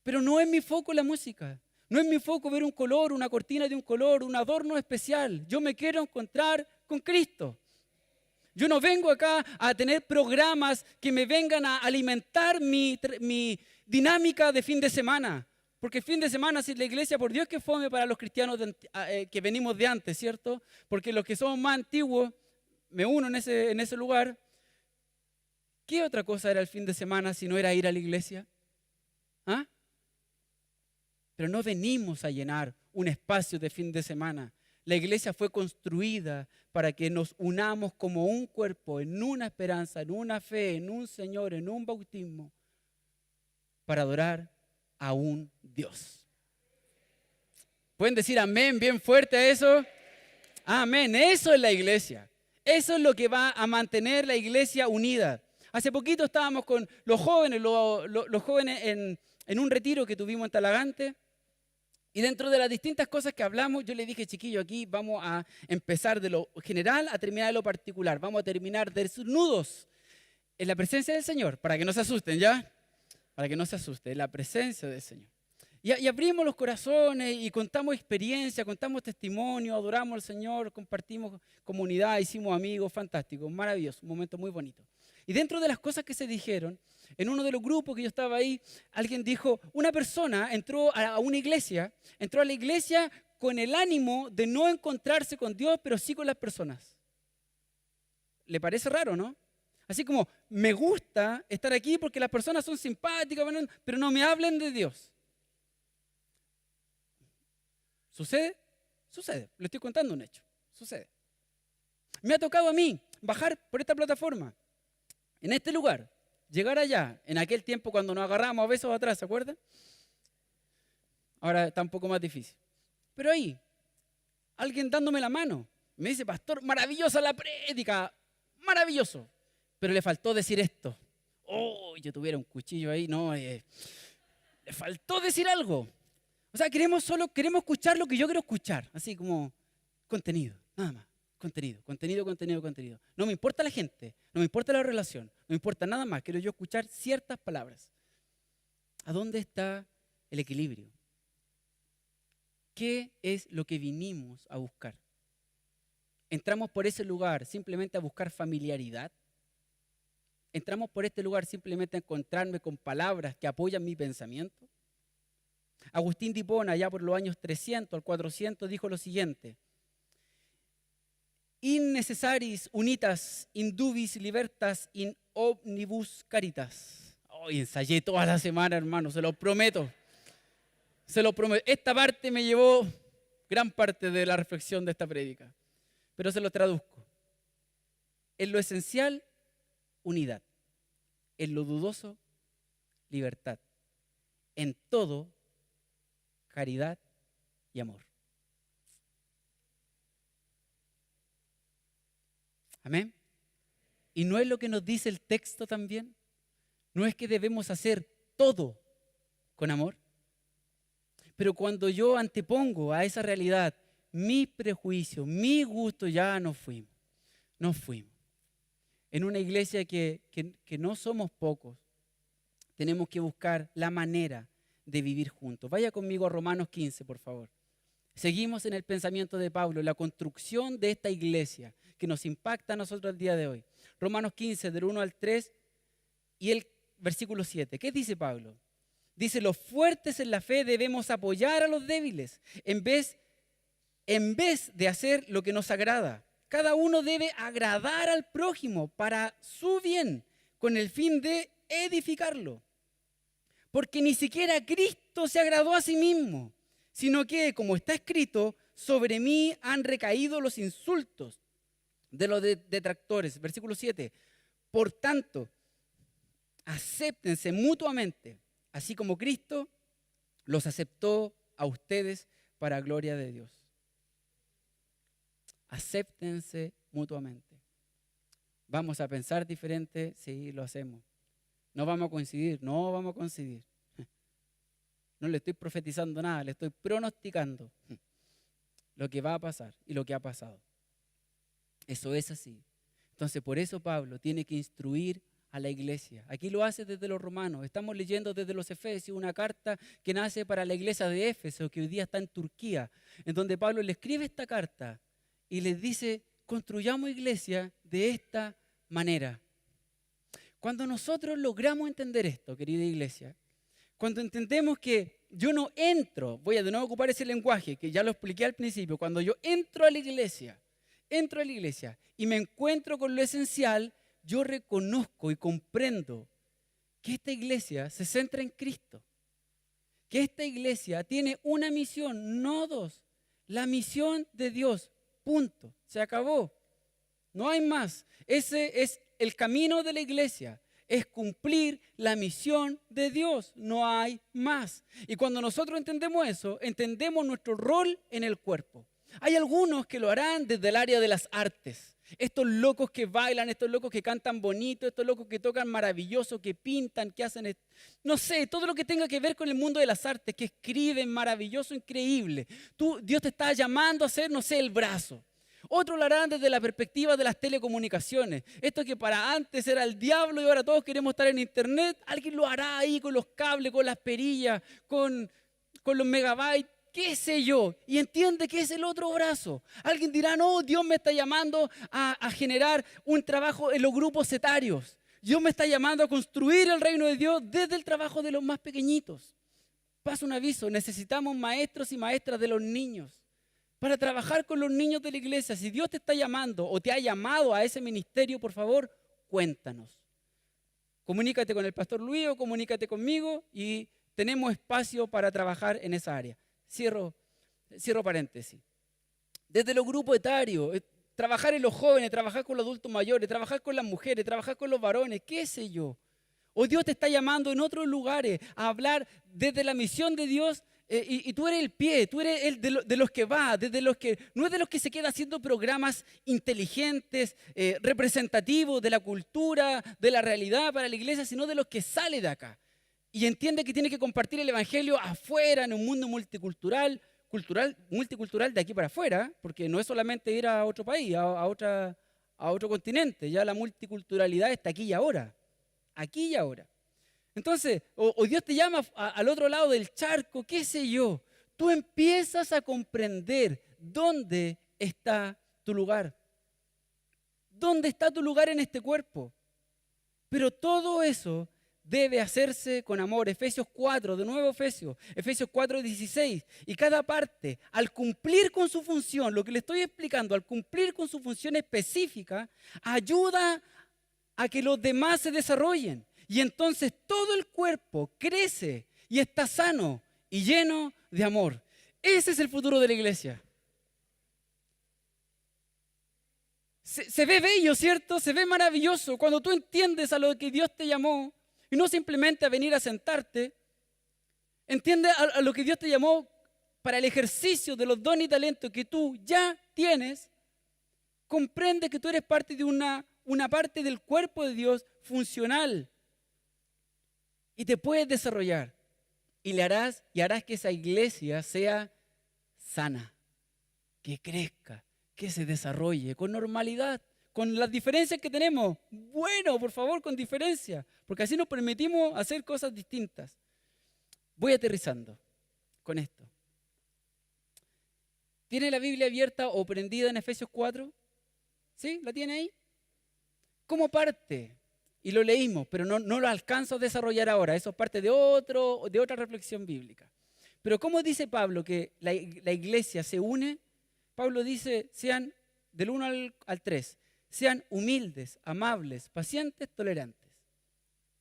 Pero no es mi foco la música. No es mi foco ver un color, una cortina de un color, un adorno especial. Yo me quiero encontrar con Cristo. Yo no vengo acá a tener programas que me vengan a alimentar mi dinámica de fin de semana. Porque el fin de semana, si la iglesia, por Dios que fome para los cristianos que venimos de antes, ¿cierto? Porque los que somos más antiguos, me uno en ese lugar. ¿Qué otra cosa era el fin de semana si no era ir a la iglesia? ¿Ah? Pero no venimos a llenar un espacio de fin de semana. La iglesia fue construida para que nos unamos como un cuerpo, en una esperanza, en una fe, en un Señor, en un bautismo, para adorar a un Dios. ¿Pueden decir amén bien fuerte a eso? Amén, eso es la iglesia. Eso es lo que va a mantener la iglesia unida. Hace poquito estábamos con los jóvenes, los jóvenes en un retiro que tuvimos en Talagante. Y dentro de las distintas cosas que hablamos, yo le dije, chiquillo, aquí vamos a empezar de lo general a terminar de lo particular. Vamos a terminar desnudos en la presencia del Señor, para que no se asusten, ¿ya? Para que no se asusten, en la presencia del Señor. Y abrimos los corazones y contamos experiencia, contamos testimonio, adoramos al Señor, compartimos comunidad, hicimos amigos, fantástico, maravilloso, un momento muy bonito. Y dentro de las cosas que se dijeron, en uno de los grupos que yo estaba ahí, alguien dijo, una persona entró a una iglesia, entró a la iglesia con el ánimo de no encontrarse con Dios, pero sí con las personas. ¿Le parece raro, no? Así como, me gusta estar aquí porque las personas son simpáticas, pero no me hablen de Dios. ¿Sucede? Sucede. Le estoy contando un hecho. Sucede. Me ha tocado a mí bajar por esta plataforma, en este lugar, llegar allá, en aquel tiempo cuando nos agarrábamos a besos atrás, ¿se acuerdan? Ahora está un poco más difícil. Pero ahí, alguien dándome la mano, me dice, pastor, maravillosa la prédica, maravilloso. Pero le faltó decir esto. Oh, yo tuviera un cuchillo ahí, no, le faltó decir algo. O sea, queremos escuchar lo que yo quiero escuchar, así como contenido, nada más. Contenido. No me importa la gente, no me importa la relación, no me importa nada más. Quiero yo escuchar ciertas palabras. ¿A dónde está el equilibrio? ¿Qué es lo que vinimos a buscar? ¿Entramos por ese lugar simplemente a buscar familiaridad? ¿Entramos por este lugar simplemente a encontrarme con palabras que apoyan mi pensamiento? Agustín de Hipona, ya por los años 300 al 400, dijo lo siguiente: in necessaris unitas indubis libertas in omnibus caritas. Hoy ensayé toda la semana, hermano, se lo prometo. Esta parte me llevó gran parte de la reflexión de esta prédica, pero se lo traduzco. En lo esencial, unidad. En lo dudoso, libertad. En todo, caridad y amor. Amén. ¿Y no es lo que nos dice el texto también? ¿No es que debemos hacer todo con amor? Pero cuando yo antepongo a esa realidad mi prejuicio, mi gusto, ya nos fuimos. En una iglesia que no somos pocos, tenemos que buscar la manera de vivir juntos. Vaya conmigo a Romanos 15, por favor. Seguimos en el pensamiento de Pablo, la construcción de esta iglesia que nos impacta a nosotros el día de hoy. Romanos 15, del 1 al 3 y el versículo 7. ¿Qué dice Pablo? Dice, los fuertes en la fe debemos apoyar a los débiles en vez de hacer lo que nos agrada. Cada uno debe agradar al prójimo para su bien, con el fin de edificarlo. Porque ni siquiera Cristo se agradó a sí mismo, sino que, como está escrito, sobre mí han recaído los insultos de los detractores. Versículo 7. Por tanto, acéptense mutuamente, así como Cristo los aceptó a ustedes para gloria de Dios. Acéptense mutuamente. ¿Vamos a pensar diferente? Sí, lo hacemos. ¿No vamos a coincidir? No vamos a coincidir. No le estoy profetizando nada, le estoy pronosticando lo que va a pasar y lo que ha pasado. Eso es así. Entonces, por eso Pablo tiene que instruir a la iglesia. Aquí lo hace desde los romanos. Estamos leyendo desde los Efesios una carta que nace para la iglesia de Éfeso, que hoy día está en Turquía, en donde Pablo le escribe esta carta y les dice, construyamos iglesia de esta manera. Cuando nosotros logramos entender esto, querida iglesia, cuando entendemos que yo no entro, voy a de nuevo ocupar ese lenguaje que ya lo expliqué al principio, cuando yo entro a la iglesia entro a la iglesia y me encuentro con lo esencial, yo reconozco y comprendo que esta iglesia se centra en Cristo, que esta iglesia tiene una misión, no dos, la misión de Dios, punto, se acabó, no hay más. Ese es el camino de la iglesia, es cumplir la misión de Dios, no hay más. Y cuando nosotros entendemos eso, entendemos nuestro rol en el cuerpo. Hay algunos que lo harán desde el área de las artes. Estos locos que bailan, estos locos que cantan bonito, estos locos que tocan maravilloso, que pintan, que hacen, no sé, todo lo que tenga que ver con el mundo de las artes, que escriben maravilloso, increíble. Dios te está llamando a hacer, no sé, el brazo. Otros lo harán desde la perspectiva de las telecomunicaciones. Esto que para antes era el diablo y ahora todos queremos estar en internet, alguien lo hará ahí con los cables, con las perillas, con los megabytes, qué sé yo. Y entiende que es el otro brazo. Alguien dirá, no, Dios me está llamando a generar un trabajo en los grupos etarios. Dios me está llamando a construir el reino de Dios desde el trabajo de los más pequeñitos. Paso un aviso, necesitamos maestros y maestras de los niños para trabajar con los niños de la iglesia. Si Dios te está llamando o te ha llamado a ese ministerio, por favor, cuéntanos. Comunícate con el pastor Luis o comunícate conmigo y tenemos espacio para trabajar en esa área. Cierro paréntesis. Desde los grupos etarios, trabajar en los jóvenes, trabajar con los adultos mayores, trabajar con las mujeres, trabajar con los varones, qué sé yo. O Dios te está llamando en otros lugares a hablar desde la misión de Dios. Y tú eres el pie, tú eres el de los que va, no es de los que se queda haciendo programas inteligentes, representativos de la cultura, de la realidad para la iglesia, sino de los que sale de acá. Y entiende que tiene que compartir el evangelio afuera, en un mundo multicultural de aquí para afuera, porque no es solamente ir a otro país, a otro continente, ya la multiculturalidad está aquí y ahora, aquí y ahora. Entonces, o Dios te llama al otro lado del charco, qué sé yo. Tú empiezas a comprender dónde está tu lugar. ¿Dónde está tu lugar en este cuerpo? Pero todo eso debe hacerse con amor. Efesios 4, de nuevo Efesios 4, 16. Y cada parte, al cumplir con su función, lo que le estoy explicando, al cumplir con su función específica, ayuda a que los demás se desarrollen. Y entonces todo el cuerpo crece y está sano y lleno de amor. Ese es el futuro de la iglesia. Se ve bello, ¿cierto? Se ve maravilloso cuando tú entiendes a lo que Dios te llamó y no simplemente a venir a sentarte. Entiende a lo que Dios te llamó para el ejercicio de los dones y talentos que tú ya tienes. Comprende que tú eres parte de una parte del cuerpo de Dios funcional. Y te puedes desarrollar y harás que esa iglesia sea sana, que crezca, que se desarrolle con normalidad, con las diferencias que tenemos. Bueno, por favor, con diferencias, porque así nos permitimos hacer cosas distintas. Voy aterrizando con esto. ¿Tiene la Biblia abierta o prendida en Efesios 4? ¿Sí? ¿La tiene ahí? ¿Cómo parte? Y lo leímos, pero no lo alcanzo a desarrollar ahora. Eso es parte de otra reflexión bíblica. Pero ¿cómo dice Pablo que la iglesia se une? Pablo dice, sean del 1 al 3, sean humildes, amables, pacientes, tolerantes.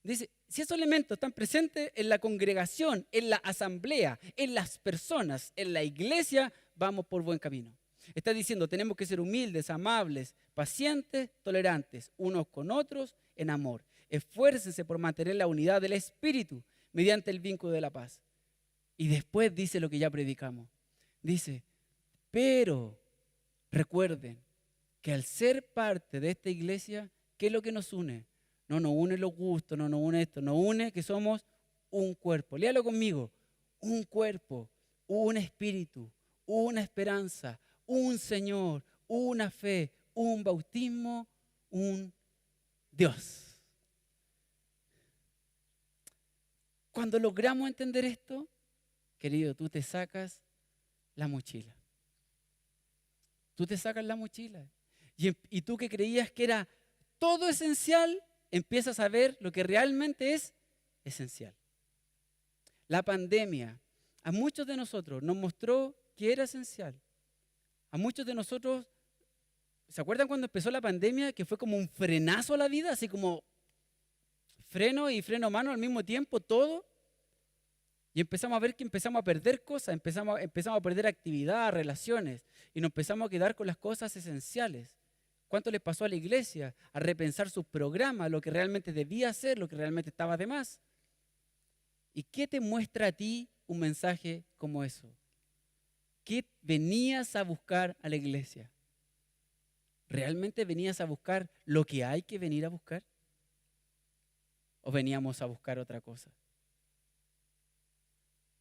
Dice, si esos elementos están presentes en la congregación, en la asamblea, en las personas, en la iglesia, vamos por buen camino. Está diciendo, tenemos que ser humildes, amables, pacientes, tolerantes, unos con otros, en amor. Esfuércense por mantener la unidad del espíritu mediante el vínculo de la paz. Y después dice lo que ya predicamos. Dice, pero recuerden que al ser parte de esta iglesia, ¿qué es lo que nos une? No nos une los gustos, no nos une esto, nos une que somos un cuerpo. Léalo conmigo. Un cuerpo, un espíritu, una esperanza, un Señor, una fe, un bautismo, un Dios. Cuando logramos entender esto, querido, tú te sacas la mochila. Tú te sacas la mochila. Y tú que creías que era todo esencial, empiezas a ver lo que realmente es esencial. La pandemia a muchos de nosotros nos mostró que era esencial. A muchos de nosotros ¿Se acuerdan cuando empezó la pandemia que fue como un frenazo a la vida? Así como freno y freno a mano al mismo tiempo, todo. Y empezamos a ver que empezamos a perder cosas, empezamos a perder actividad, relaciones, y nos empezamos a quedar con las cosas esenciales. ¿Cuánto les pasó a la iglesia? A repensar sus programas, lo que realmente debía hacer, lo que realmente estaba de más. ¿Y qué te muestra a ti un mensaje como eso? ¿Qué venías a buscar a la iglesia? ¿Realmente venías a buscar lo que hay que venir a buscar? ¿O veníamos a buscar otra cosa?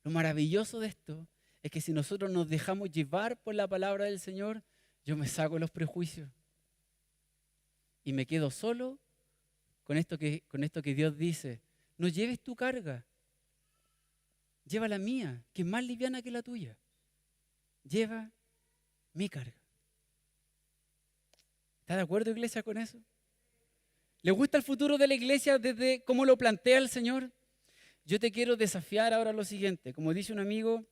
Lo maravilloso de esto es que si nosotros nos dejamos llevar por la palabra del Señor, yo me saco los prejuicios y me quedo solo con esto que Dios dice: no lleves tu carga, lleva la mía, que es más liviana que la tuya. Lleva mi carga. ¿Está de acuerdo, iglesia, con eso? ¿Le gusta el futuro de la iglesia desde cómo lo plantea el Señor? Yo te quiero desafiar ahora lo siguiente. Como dice un amigo: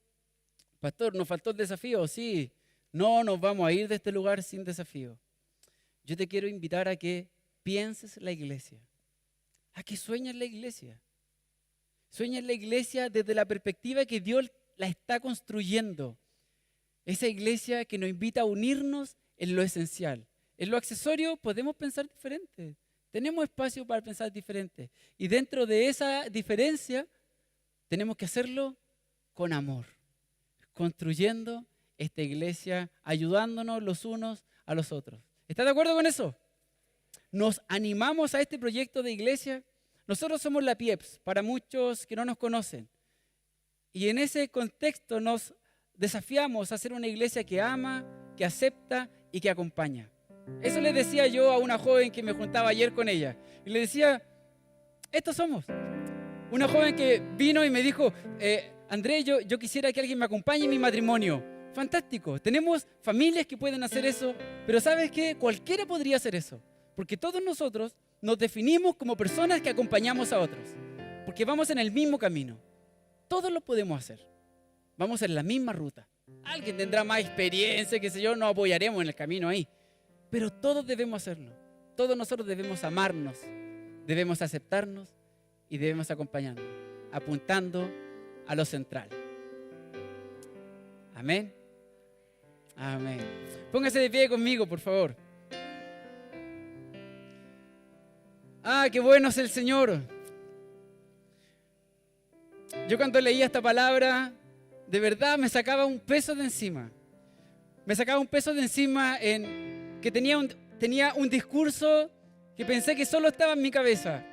pastor, ¿nos faltó el desafío? Sí, no nos vamos a ir de este lugar sin desafío. Yo te quiero invitar a que pienses la iglesia, a que sueñes la iglesia. Sueñes la iglesia desde la perspectiva que Dios la está construyendo. Esa iglesia que nos invita a unirnos en lo esencial. En lo accesorio podemos pensar diferente. Tenemos espacio para pensar diferente. Y dentro de esa diferencia tenemos que hacerlo con amor. Construyendo esta iglesia, ayudándonos los unos a los otros. ¿Estás de acuerdo con eso? Nos animamos a este proyecto de iglesia. Nosotros somos la PIEPS, para muchos que no nos conocen. Y en ese contexto nos desafiamos a ser una iglesia que ama, que acepta y que acompaña. Eso le decía yo a una joven que me juntaba ayer con ella. Y le decía: estos somos. Una joven que vino y me dijo: Andrés, yo quisiera que alguien me acompañe en mi matrimonio. Fantástico. Tenemos familias que pueden hacer eso, pero ¿sabes qué? Cualquiera podría hacer eso. Porque todos nosotros nos definimos como personas que acompañamos a otros. Porque vamos en el mismo camino. Todos lo podemos hacer. Vamos en la misma ruta. Alguien tendrá más experiencia, qué sé yo, nos apoyaremos en el camino ahí. Pero todos debemos hacerlo. Todos nosotros debemos amarnos, debemos aceptarnos y debemos acompañarnos, apuntando a lo central. Amén. Amén. Póngase de pie conmigo, por favor. Ah, qué bueno es el Señor. Yo cuando leía esta palabra, de verdad me sacaba un peso de encima. Me sacaba un peso de encima en que tenía un discurso que pensé que solo estaba en mi cabeza.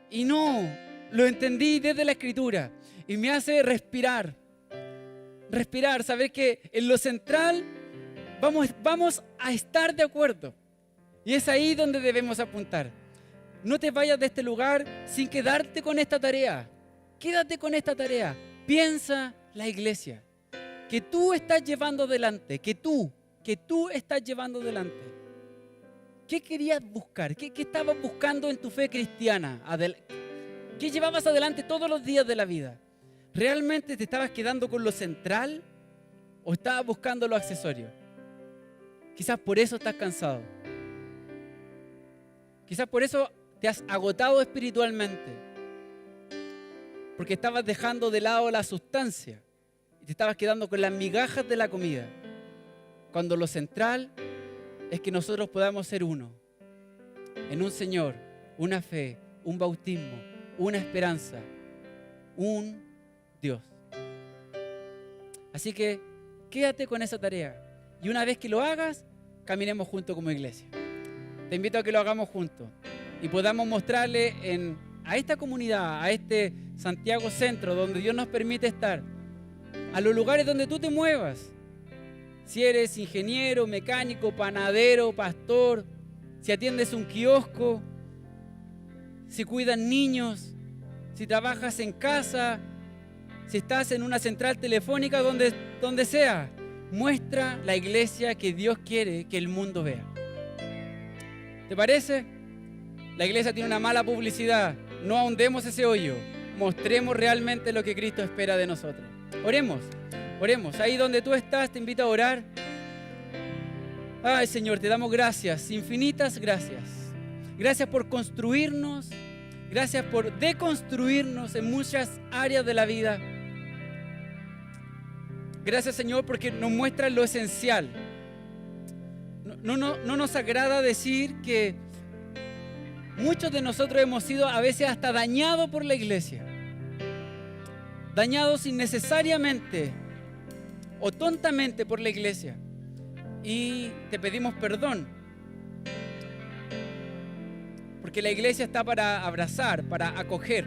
Y no, lo entendí desde la Escritura. Y me hace respirar. Respirar, saber que en lo central vamos a estar de acuerdo. Y es ahí donde debemos apuntar. No te vayas de este lugar sin quedarte con esta tarea. Quédate con esta tarea. Piensa la iglesia que tú estás llevando adelante, que tú estás llevando adelante. ¿Qué querías buscar? ¿Qué estabas buscando en tu fe cristiana? ¿Qué llevabas adelante todos los días de la vida? ¿Realmente te estabas quedando con lo central o estabas buscando lo accesorio? Quizás por eso estás cansado. Quizás por eso te has agotado espiritualmente. Porque estabas dejando de lado la sustancia y te estabas quedando con las migajas de la comida. Cuando lo central es que nosotros podamos ser uno. En un Señor, una fe, un bautismo, una esperanza, un Dios. Así que quédate con esa tarea. Y una vez que lo hagas, caminemos juntos como iglesia. Te invito a que lo hagamos juntos y podamos mostrarle a esta comunidad, a este Santiago Centro, donde Dios nos permite estar, a los lugares donde tú te muevas. Si eres ingeniero, mecánico, panadero, pastor, si atiendes un kiosco, si cuidas niños, si trabajas en casa, si estás en una central telefónica, donde sea, muestra la iglesia que Dios quiere que el mundo vea. ¿Te parece? La iglesia tiene una mala publicidad. No ahondemos ese hoyo. Mostremos realmente lo que Cristo espera de nosotros. Oremos. Ahí donde tú estás, te invito a orar. Ay, Señor, te damos gracias, infinitas gracias. Gracias por construirnos, gracias por deconstruirnos en muchas áreas de la vida. Gracias, Señor, porque nos muestra lo esencial. No nos agrada decir que muchos de nosotros hemos sido a veces hasta dañados por la iglesia. Dañados innecesariamente o tontamente por la iglesia. Y te pedimos perdón. Porque la iglesia está para abrazar, para acoger.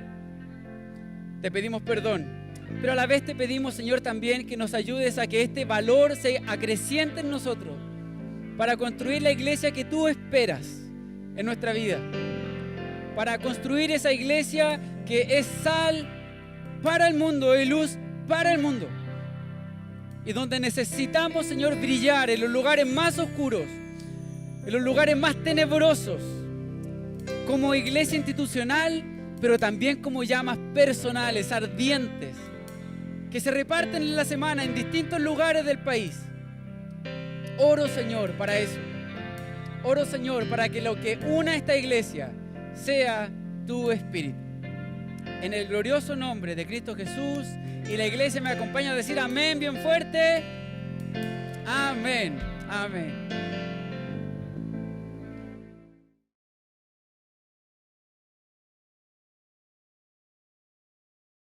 Te pedimos perdón. Pero a la vez te pedimos, Señor, también que nos ayudes a que este valor se acreciente en nosotros para construir la iglesia que tú esperas en nuestra vida. Para construir esa iglesia que es sal para el mundo y luz para el mundo. Y donde necesitamos, Señor, brillar en los lugares más oscuros, en los lugares más tenebrosos, como iglesia institucional, pero también como llamas personales, ardientes, que se reparten en la semana en distintos lugares del país. Oro, Señor, para eso. Oro, Señor, para que lo que una esta iglesia sea tu espíritu. En el glorioso nombre de Cristo Jesús. Y la iglesia me acompaña a decir amén bien fuerte. Amén. Amén.